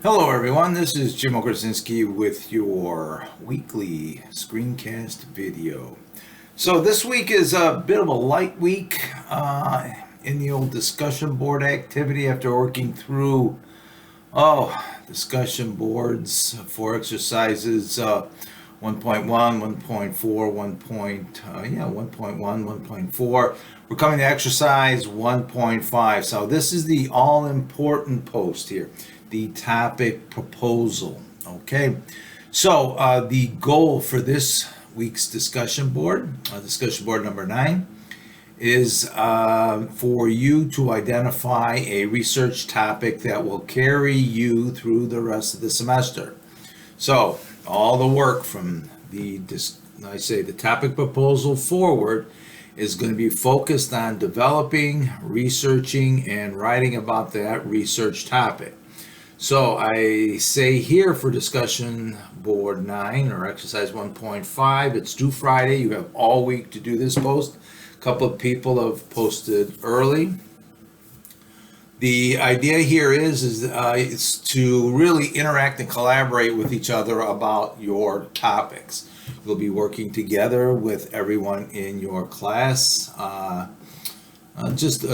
Hello, everyone. This is Jim Okrasinski with your weekly screencast video. So this week is a bit of a light week in the old discussion board activity after working through discussion boards for exercises 1.1, 1.4, 1.1, 1.4. We're coming to exercise 1.5. So this is the all-important post here, the topic proposal. Okay, so the goal for this week's discussion board number 9, is for you to identify a research topic that will carry you through the rest of the semester. So all the work from the topic proposal forward is going to be focused on developing, researching, and writing about that research topic. So I say here for discussion board 9 or exercise 1.5, it's due Friday. You have all week to do this post. A couple of people have posted early. The idea here is to really interact and collaborate with each other about your topics. You'll be working together with everyone in your class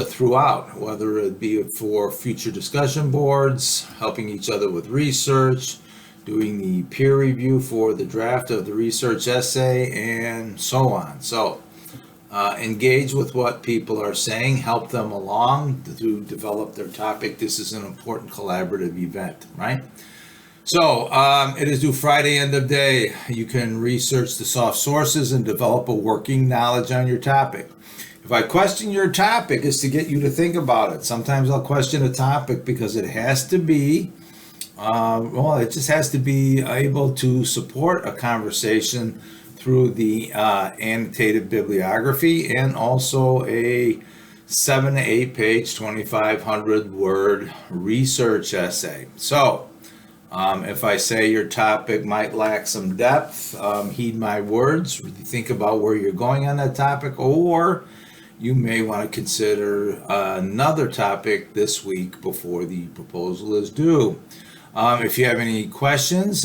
throughout, whether it be for future discussion boards, helping each other with research, doing the peer review for the draft of the research essay, and so on. So engage with what people are saying, help them along to develop their topic. This is an important collaborative event, right? So it is due Friday, end of day. You can research the soft sources and develop a working knowledge on your topic. If I question your topic, it's to get you to think about it. Sometimes I'll question a topic because it has to be, it just has to be able to support a conversation through the annotated bibliography and also a 7 to 8 page, 2,500 word research essay. So if I say your topic might lack some depth, heed my words, really think about where you're going on that topic, or you may want to consider another topic this week before the proposal is due. If you have any questions,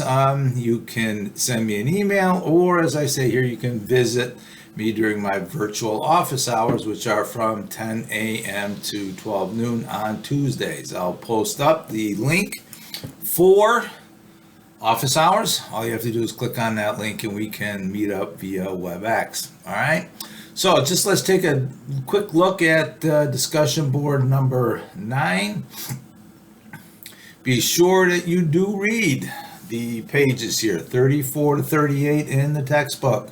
you can send me an email, or as I say here, you can visit me during my virtual office hours, which are from 10 a.m. to 12 noon on Tuesdays. I'll post up the link for office hours. All you have to do is click on that link and we can meet up via WebEx. All right. So just let's take a quick look at discussion board number 9. Be sure that you do read the pages here, 34 to 38 in the textbook,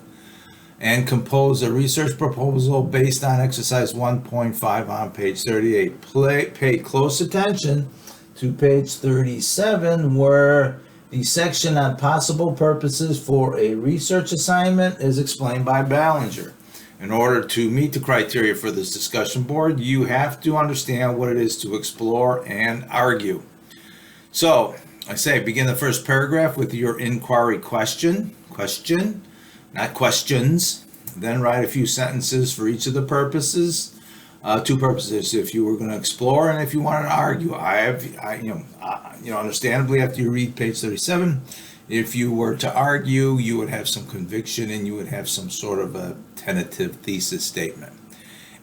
and compose a research proposal based on exercise 1.5 on page 38. Pay close attention to page 37, where the section on possible purposes for a research assignment is explained by Ballinger. In order to meet the criteria for this discussion board, you have to understand what it is to explore and argue. So I say begin the first paragraph with your inquiry question, not questions. Then write a few sentences for each of the purposes. 2 purposes: if you were going to explore and if you wanted to argue. Understandably, after you read page 37, if you were to argue, you would have some conviction and you would have some sort of a tentative thesis statement.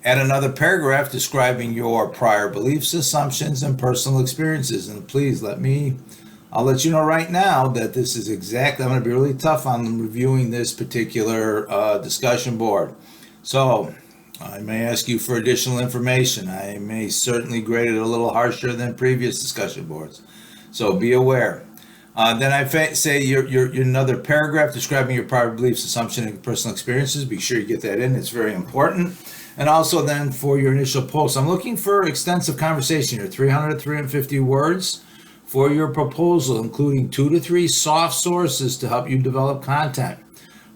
Add another paragraph describing your prior beliefs, assumptions, and personal experiences. And please I'll let you know right now that this is I'm going to be really tough on reviewing this particular discussion board. So I may ask you for additional information. I may certainly grade it a little harsher than previous discussion boards. So be aware. Then I say your another paragraph describing your prior beliefs, assumptions, and personal experiences. Be sure you get that in. It's very important. And also then for your initial post, I'm looking for extensive conversation here, 300 to 350 words for your proposal, including 2 to 3 soft sources to help you develop content.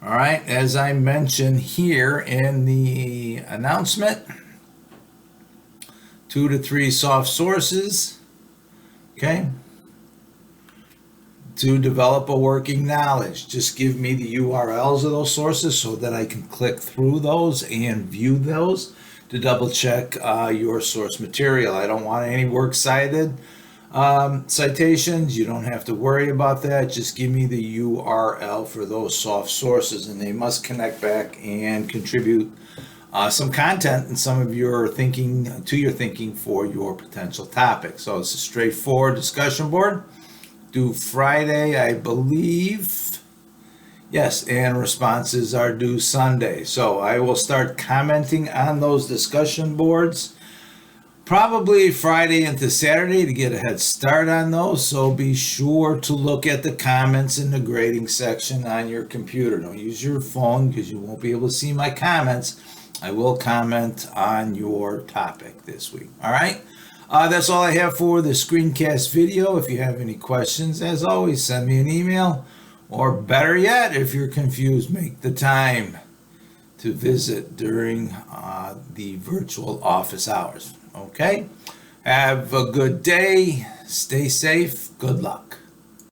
All right, as I mentioned here in the announcement, 2 to 3 soft sources, okay, to develop a working knowledge. Just give me the URLs of those sources so that I can click through those and view those to double check your source material. I don't want any works cited. Citations, you don't have to worry about that. Just give me the URL for those soft sources, and they must connect back and contribute some content and some of your thinking to your thinking for your potential topic. So it's a straightforward discussion board. Due Friday, I believe. Yes, and responses are due Sunday. So I will start commenting on those discussion boards probably Friday into Saturday to get a head start on those. So be sure to look at the comments in the grading section on your computer. Don't use your phone because you won't be able to see my comments. I will comment on your topic this week. All right. That's all I have for the screencast video. If you have any questions, as always, send me an email. Or better yet, if you're confused, make the time to visit during the virtual office hours. Okay? Have a good day. Stay safe. Good luck.